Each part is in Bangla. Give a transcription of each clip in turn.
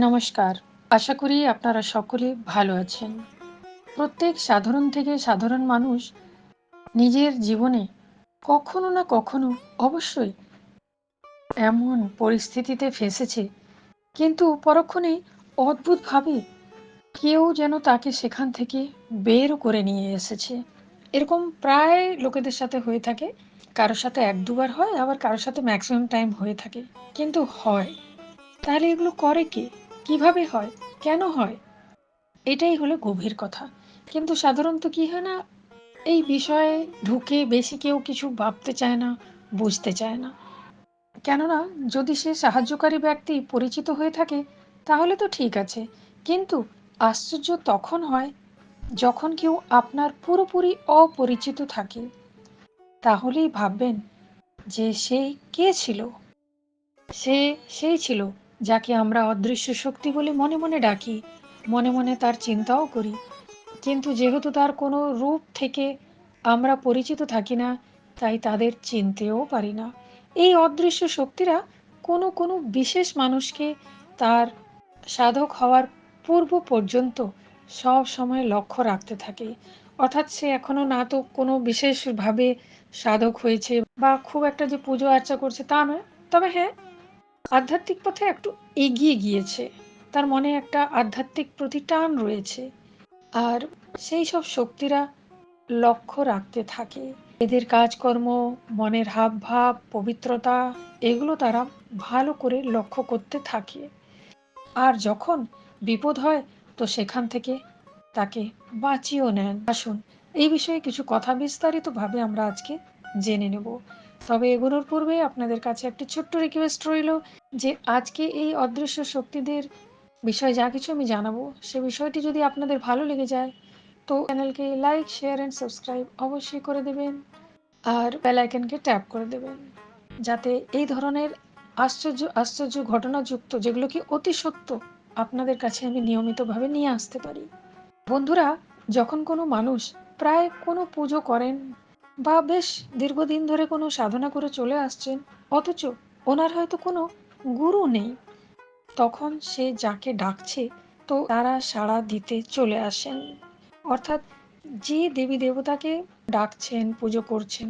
নমস্কার। আশা করি আপনারা সকলে ভালো আছেন। প্রত্যেক সাধারণ থেকে সাধারণ মানুষ নিজের জীবনে কখনো না কখনো অবশ্যই এমন পরিস্থিতিতে ফেঁসেছে, কিন্তু পরক্ষণেই অদ্ভুতভাবে কেউ যেন তাকে সেখান থেকে বের করে নিয়ে এসেছে। এরকম প্রায় লোকেদের সাথে হয়ে থাকে। কারোর সাথে এক দুবার হয়, আবার কারোর সাথে ম্যাক্সিমাম টাইম হয়ে থাকে, কিন্তু হয়। তাহলে এগুলো করে কে? কিভাবে হয়? কেন হয়? এটাই হলো গভীর কথা। কিন্তু সাধারণত কি হয় না, এই বিষয়ে ঢুকে বেশি কেউ কিছু ভাবতে চায় না, বুঝতে চায় না। কেননা যদি সে সাহায্যকারী ব্যক্তি পরিচিত হয়ে থাকে তাহলে তো ঠিক আছে, কিন্তু আশ্চর্য তখন হয় যখন কেউ আপনার পুরোপুরি অপরিচিত থাকে। তাহলেই ভাববেন যে সে কে ছিল। সে সেই ছিল যাকে আমরা অদৃশ্য শক্তি বলে মনে মনে ডাকি, মনে মনে তার চিন্তাও করি। কিন্তু যেহেতু তার কোনো রূপ থেকে আমরা পরিচিত থাকি না, তাই তাদের চিনতেও পারি না। এই অদৃশ্য শক্তিরা কোনো কোনো বিশেষ মানুষকে তার সাধক হওয়ার পূর্ব পর্যন্ত সব সময় লক্ষ্য রাখতে থাকে। অর্থাৎ সে এখনো না তো কোনো বিশেষভাবে সাধক হয়েছে বা খুব একটা যে পুজো আর্চা করছে তা নয়, তবে হ্যাঁ, আধ্যাত্মিক পথে একটু এগিয়ে গিয়েছে, তার মনে একটা আধ্যাত্মিক প্রতি টান রয়েছে। আর সেই সব শক্তিরা লক্ষ্য রাখতে থাকে এদের কাজকর্ম, মনের হাব ভাব, পবিত্রতা, এগুলো তারা ভালো করে লক্ষ্য করতে থাকে। আর যখন বিপদ হয় তো সেখান থেকে তাকে বাঁচিয়েও নেন। আসুন এই বিষয়ে কিছু কথা বিস্তারিতভাবে আমরা আজকে জেনে নেব। তবে এগোনোর পূর্বে আপনাদের কাছে একটি ছোট্ট রিকোয়েস্ট রইল যে আজকে এই অদৃশ্য শক্তিদের বিষয়ে যা কিছু আমি জানাবো সে বিষয়টি যদি আপনাদের ভালো লেগে যায় তো চ্যানেলকে লাইক, শেয়ার অ্যান্ড সাবস্ক্রাইব অবশ্যই করে দেবেন, আর বেল আইকনকে ট্যাপ করে দেবেন, যাতে এই ধরনের আশ্চর্য আশ্চর্য ঘটনাযুক্ত, যেগুলো কি অতি সত্য, আপনাদের কাছে আমি নিয়মিতভাবে নিয়ে আসতে পারি। বন্ধুরা, যখন কোনো মানুষ প্রায় কোনো পুজো করেন বা বেশ দীর্ঘদিন ধরে কোনো সাধনা করে চলে আসছেন, অথচ ওনার হয়তো কোনো গুরু নেই, তখন সে যাকে ডাকছে তো তারা সাড়া দিতে চলে আসেন। অর্থাৎ যে দেবী দেবতাকে ডাকছেন, পুজো করছেন,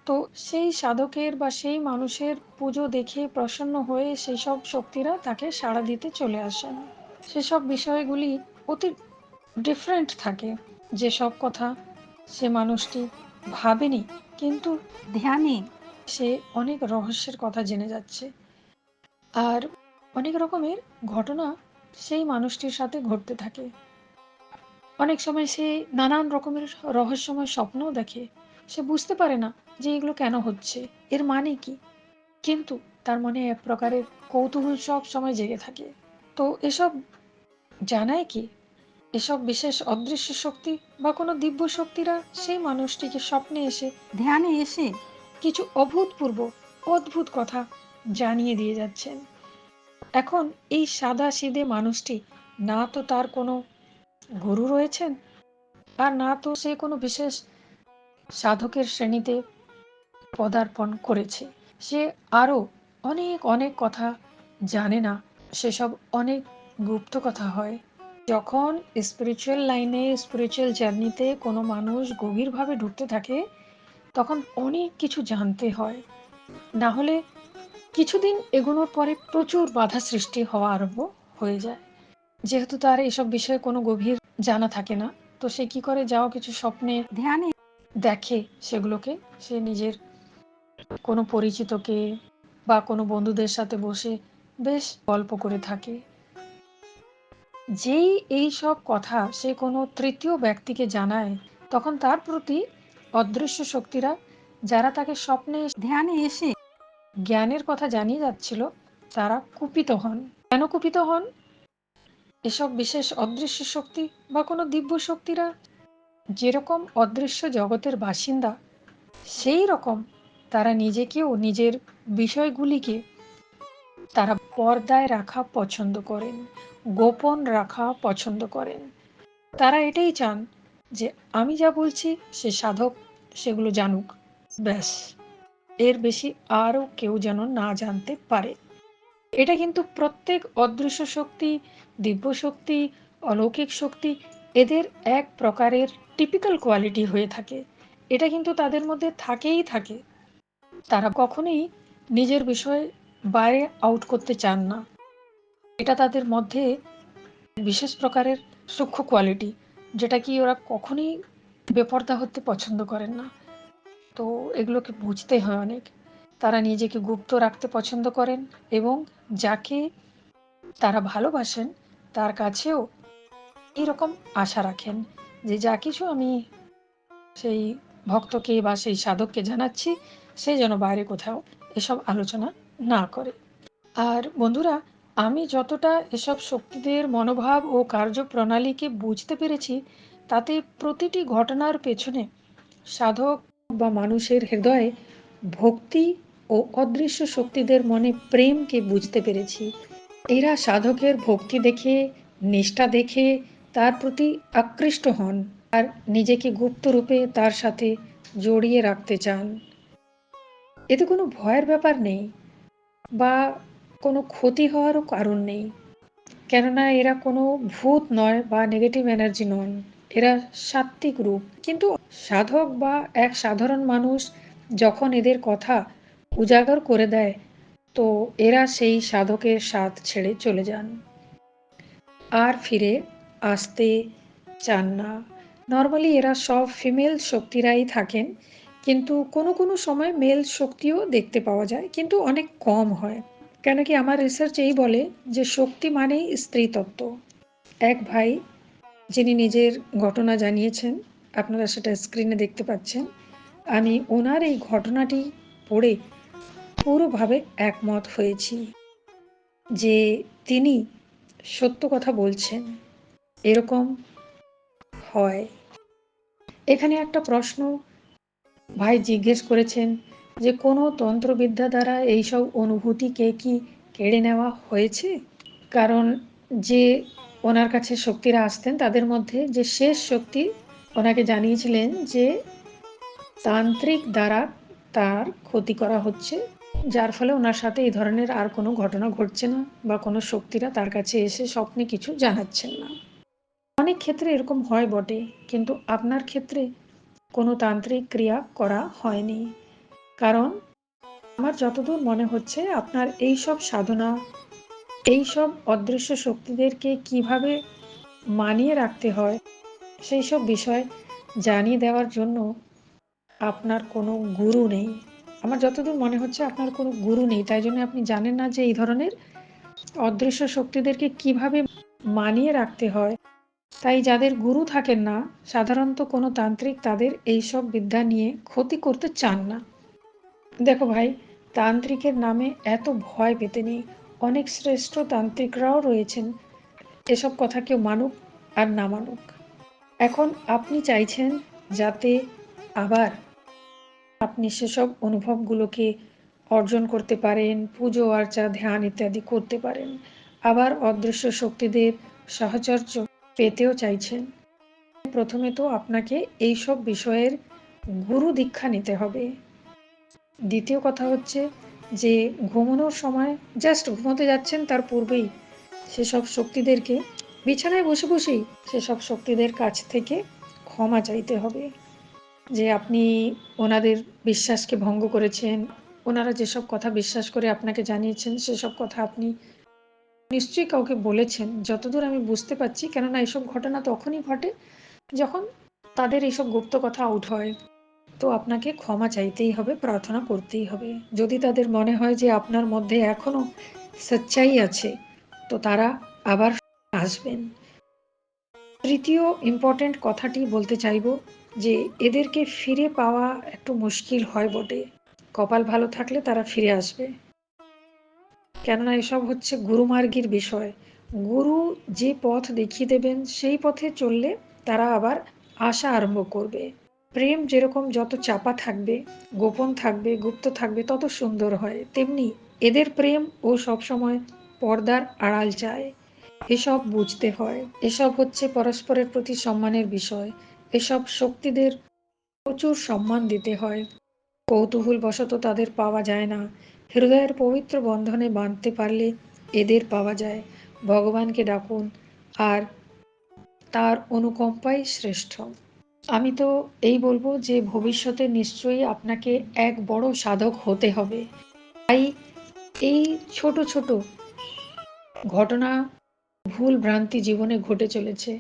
তো সেই সাধকের বা সেই মানুষের পুজো দেখে প্রসন্ন হয়ে সেই সব শক্তিরা তাকে সাড়া দিতে চলে আসেন। সেসব বিষয়গুলি অতি ডিফারেন্ট থাকে, যেসব কথা সে মানুষটি ভাবেনি, কিন্তু ধ্যানে সে অনেক রহস্যের কথা জেনে যাচ্ছে। আর অনেক রকমের ঘটনা সেই মানুষটির সাথে ঘটতে থাকে। অনেক সময় সে নানান রকমের রহস্যময় স্বপ্নও দেখে। সে বুঝতে পারে না যে এগুলো কেন হচ্ছে, এর মানে কি, কিন্তু তার মনে এক প্রকারের কৌতূহল সব সময় জেগে থাকে। তো এসব জানায় কি, এসব বিশেষ অদৃশ্য শক্তি বা কোনো দিব্য শক্তিরা সেই মানুষটিকে স্বপ্নে এসে, ধ্যানে এসে কিছু অভূতপূর্ব অদ্ভুত কথা জানিয়ে দিয়ে যাচ্ছেন। এখন এই সাদা সিধে মানুষটি না তো তার কোনো গুরু রয়েছেন, আর না তো সে কোনো বিশেষ সাধকের শ্রেণীতে পদার্পণ করেছে। সে আরও অনেক অনেক কথা জানে না, সেসব অনেক গুপ্ত কথা হয়। যখন স্পিরিচুয়াল লাইনে, স্পিরিচুয়াল জার্নিতে কোনো মানুষ গভীরভাবে ঢুকতে থাকে তখন অনেক কিছু জানতে হয়, না হলে কিছুদিন এগোনোর পরে প্রচুর বাধা সৃষ্টি হওয়া আরম্ভ হয়ে যায়। যেহেতু তার এসব বিষয়ে কোনো গভীর জানা থাকে না, তো সে কি করে, যাও কিছু স্বপ্নে ধ্যানে দেখে সেগুলোকে সে নিজের কোনো পরিচিতকে বা কোনো বন্ধুদের সাথে বসে বেশ গল্প করে থাকে। যেই এই সব কথা সে কোনো তৃতীয় ব্যক্তিকে জানায়, তখন তার প্রতি অদৃশ্য শক্তিরা, যারা তাকে স্বপ্নে ধ্যানে এসে জ্ঞানের কথা জানিয়ে যাচ্ছিল, তারা কুপিত হন। কেন কুপিত হন? এসব বিশেষ অদৃশ্য শক্তি বা কোনো দিব্য শক্তিরা যেরকম অদৃশ্য জগতের বাসিন্দা, সেই রকম তারা নিজেকেও, নিজের বিষয়গুলিকে তারা পর্দায় রাখা পছন্দ করেন, গোপন রাখা পছন্দ করেন। তারা এটাই চান যে আমি যা বলছি সে সাধক সেগুলো জানুক, ব্যাস, এর বেশি আরও কেউ যেন না জানতে পারে। এটা কিন্তু প্রত্যেক অদৃশ্য শক্তি, দিব্য শক্তি, অলৌকিক শক্তি এদের এক প্রকারের টিপিক্যাল কোয়ালিটি হয়ে থাকে। এটা কিন্তু তাদের মধ্যে থাকেই থাকে। তারা কখনোই নিজের বিষয় বাইরে আউট করতে চান না। এটা তাদের মধ্যে বিশেষ প্রকারের সূক্ষ্ম কোয়ালিটি, যেটা কি ওরা কখনোই বেপরদা হতে পছন্দ করেন না। তো এগুলোকে বুঝতে হয় অনেক। তারা নিজেকে গুপ্ত রাখতে পছন্দ করেন এবং যাকে তারা ভালোবাসেন তার কাছেও এইরকম আশা রাখেন যে যা কিছু আমি সেই ভক্তকে বা সেই সাধককে জানাচ্ছি সে যেন বাইরে কোথাও এসব আলোচনা না করে। আর বন্ধুরা, আমি যতটা এসব শক্তিদের মনোভাব ও কার্যপ্রণালীকে বুঝতে পেরেছি, তাতে প্রতিটি ঘটনার পেছনে সাধক বা মানুষের হৃদয়ে ভক্তি ও অদৃশ্য শক্তিদের মনে প্রেমকে বুঝতে পেরেছি। এরা সাধকের ভক্তি দেখে, নিষ্ঠা দেখে তার প্রতি আকৃষ্ট হন আর নিজেকে গুপ্ত রূপে তার সাথে জড়িয়ে রাখতে চান। এতে কোনো ভয়ের ব্যাপার নেই বা কোনো ক্ষতি হওয়ারও কারণ নেই, কেননা এরা কোনো ভূত নয় বা নেগেটিভ এনার্জি নন। এরা সাত্ত্বিক রূপ। কিন্তু সাধক বা এক সাধারণ মানুষ যখন এদের কথা উজাগর করে দেয়, তো এরা সেই সাধকের সাথ ছেড়ে চলে যান আর ফিরে আসতে চান না। নর্মালি এরা সব ফিমেল শক্তিরাই থাকেন, কিন্তু কোনো কোনো সময় মেল শক্তিও দেখতে পাওয়া যায়, কিন্তু অনেক কম হয়। কেন কি আমার রিসার্চ এই বলে যে শক্তি মানেই স্ত্রীতত্ত্ব। এক ভাই যিনি নিজের ঘটনা জানিয়েছেন, আপনারা সেটা স্ক্রিনে দেখতে পাচ্ছেন। আমি ওনার এই ঘটনাটি পড়ে পুরোভাবে একমত হয়েছি যে তিনি সত্য কথা বলছেন, এরকম হয়। এখানে একটা প্রশ্ন ভাই জিজ্ঞেস করেছেন যে কোনো তন্ত্রবিদ্যা দ্বারা এইসব অনুভূতিকে কি কেড়ে নেওয়া হয়েছে? কারণ যে ওনার কাছে শক্তিরা আসতেন তাদের মধ্যে যে শেষ শক্তি ওনাকে জানিয়েছিলেন যে তান্ত্রিক দ্বারা তার ক্ষতি করা হচ্ছে, যার ফলে ওনার সাথে এই ধরনের আর কোনো ঘটনা ঘটছে না বা কোনো শক্তিরা তার কাছে এসে স্বপ্নে কিছু জানাচ্ছেন না। অনেক ক্ষেত্রে এরকম হয় বটে, কিন্তু আপনার ক্ষেত্রে কোনো তান্ত্রিক ক্রিয়া করা হয়নি। কারণ আমার যতদূর মনে হচ্ছে আপনার এই সব সাধনা, এই সব অদৃশ্য শক্তিদেরকে কিভাবে মানিয়ে রাখতে হয় সেই সব বিষয় জানিয়ে দেওয়ার জন্য আপনার কোনো গুরু নেই। আমার যতদূর মনে হচ্ছে আপনার কোনো গুরু নেই, তাই জন্য আপনি জানেন না যে এই ধরনের অদৃশ্য শক্তিদেরকে কিভাবে মানিয়ে রাখতে হয়। তাই যাদের গুরু থাকেন না, সাধারণত কোনো তান্ত্রিক তাদের এইসব বিদ্যা নিয়ে ক্ষতি করতে চান না। দেখো ভাই, তান্ত্রিকের নামে এত ভয় পেতে নেই। অনেক শ্রেষ্ঠ তান্ত্রিকরাও রয়েছেন, এসব কথা কেউ মানুক আর না মানুক। এখন আপনি চাইছেন যাতে আবার আপনি সেসব অনুভবগুলোকে অর্জন করতে পারেন, পুজো আর্চা ধ্যান ইত্যাদি করতে পারেন, আবার অদৃশ্য শক্তিদের সাহচর্য পেতেও চাইছেন। প্রথমে তো আপনাকে এইসব বিষয়ের গুরু দীক্ষা নিতে হবে। দ্বিতীয় কথা হচ্ছে যে ঘুমানোর সময় জাস্ট ঘুমোতে যাচ্ছেন তার পূর্বেই সেসব শক্তিদেরকে বিছানায় বসে বসেই সেসব শক্তিদের কাছ থেকে ক্ষমা চাইতে হবে যে আপনি ওনাদের বিশ্বাসকে ভঙ্গ করেছেন। ওনারা যেসব কথা বিশ্বাস করে আপনাকে জানিয়েছেন সেসব কথা আপনি নিশ্চয়ই কাউকে বলেছেন, যতদূর আমি বুঝতে পারছি। কেননা এসব ঘটনা তখনই ঘটে যখন তাদের এইসব গুপ্ত কথা আউট হয়। তো আপনাকে ক্ষমা চাইতেই হবে, প্রার্থনা করতেই হবে। যদি তাদের মনে হয় যে আপনার মধ্যে এখনো সচ্চাই আছে, তো তারা আবার আসবেন। তৃতীয় ইম্পর্টেন্ট কথাটি বলতে চাইব যে এদেরকে ফিরে পাওয়া একটু মুশকিল হয় বটে। কপাল ভালো থাকলে তারা ফিরে আসবে, কেননা এসব হচ্ছে গুরুমার্গীর বিষয়। গুরু যে পথ দেখিয়ে দেবেন সেই পথে চললে তারা আবার আসা আরম্ভ করবে। প্রেম যেরকম যত চাপা থাকবে, গোপন থাকবে, গুপ্ত থাকবে, তত সুন্দর হয়, তেমনি এদের প্রেম ও সবসময় পর্দার আড়াল চায়। এসব বুঝতে হয়। এসব হচ্ছে পরস্পরের প্রতি সম্মানের বিষয়। এসব শক্তিদের প্রচুর সম্মান দিতে হয়। কৌতূহলবশত তাদের পাওয়া যায় না। হৃদয়ের পবিত্র বন্ধনে বাঁধতে পারলে এদের পাওয়া যায়। ভগবানকে ডাকুন, আর তার অনুকম্পাই শ্রেষ্ঠ। আমি তো এই বলবো যে ভবিষ্যতে নিশ্চয়ই আপনাকে এক বড় সাধক হতে হবে। তাই এই ছোট ছোট ঘটনা, ভুল ভ্রান্তি জীবনে ঘটে চলেছে,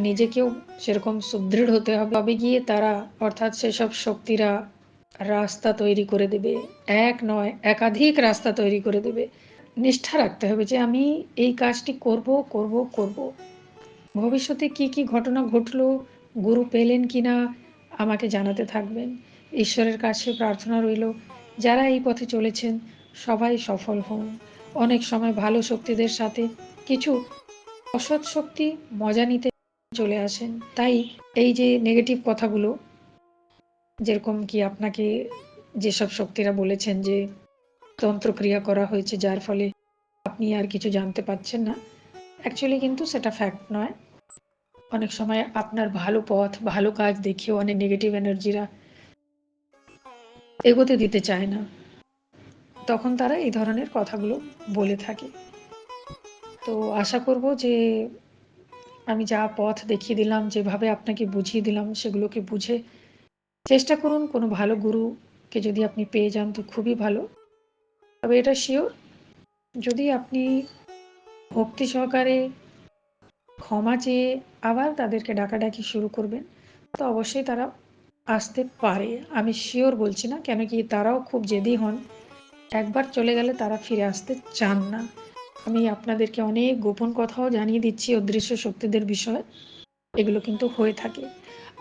নিজেকেও সেরকম সুদৃঢ় হতে হবে, তবে গিয়ে তারা, অর্থাৎ সেসব শক্তিরা রাস্তা তৈরি করে দেবে। এক নয়, একাধিক রাস্তা তৈরি করে দেবে। নিষ্ঠা রাখতে হবে যে আমি এই কাজটি করব করব করব। ভবিষ্যতে কি কি ঘটনা ঘটলো, গুরু পেলেন কিনা, আমাকে জানাতে থাকবেন। ঈশ্বরের কাছে প্রার্থনা রইল যারা এই পথে চলেছেন সবাই সফল হন। অনেক সময় ভালো শক্তিদের সাথে কিছু অসৎ শক্তি মজা নিতে চলে আসেন। তাই এই যে নেগেটিভ কথাগুলো, যেরকম কি আপনাকে যেসব শক্তিরা বলেছেন যে তন্ত্রক্রিয়া করা হয়েছে যার ফলে আপনি আর কিছু জানতে পাচ্ছেন না, অ্যাকচুয়ালি কিন্তু সেটা ফ্যাক্ট নয়। অনেক সময় আপনার ভালো পথ, ভালো কাজ দেখেও অনেক নেগেটিভ এনার্জিরা এগোতে দিতে চায় না, তখন তারা এই ধরনের কথাগুলো বলে থাকে। তো আশা করব যে আমি যা পথ দেখিয়ে দিলাম, যেভাবে আপনাকে বুঝিয়ে দিলাম, সেগুলোকে বুঝে চেষ্টা করুন। কোনো ভালো গুরুকে যদি আপনি পেয়ে যান তো খুবই ভালো। তবে এটা শিওর, যদি আপনি ভক্তি সহকারে ক্ষমা চেয়ে আবার তাদেরকে ডাকাডাকি শুরু করবেন, তো অবশ্যই তারা আসতে পারে। আমি শিওর বলছি না, কেন কি তারাও খুব জেদি হন। একবার চলে গেলে তারা ফিরে আসতে চান না। আমি আপনাদেরকে অনেক গোপন কথাও জানিয়ে দিচ্ছি অদৃশ্য শক্তিদের বিষয়ে, এগুলো কিন্তু হয়ে থাকে।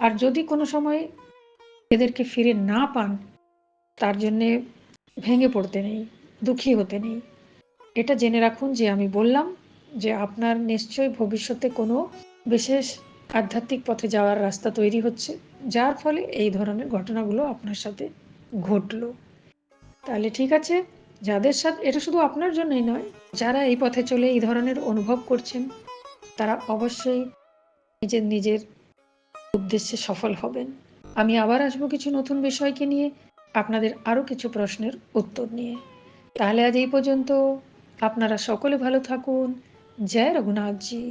আর যদি কোনো সময় এদেরকে ফিরে না পান, তার জন্যে ভেঙে পড়তে নেই, দুঃখী হতে নেই। এটা জেনে রাখুন যে আমি বললাম যে আপনার নিশ্চয়ই ভবিষ্যতে কোনো বিশেষ আধ্যাত্মিক পথে যাওয়ার রাস্তা তৈরি হচ্ছে, যার ফলে এই ধরনের ঘটনাগুলো আপনার সাথে ঘটলো। তাহলে ঠিক আছে, যাদের সাথে, এটা শুধু আপনার জন্যই নয়, যারা এই পথে চলে এই ধরনের অনুভব করছেন, তারা অবশ্যই নিজের নিজের উদ্দেশ্যে সফল হবেন। আমি আবার আসবো কিছু নতুন বিষয়কে নিয়ে, আপনাদের আরও কিছু প্রশ্নের উত্তর নিয়ে। তাহলে আজ এই পর্যন্ত। আপনারা সকলে ভালো থাকুন। জয় রঘুনাথজি।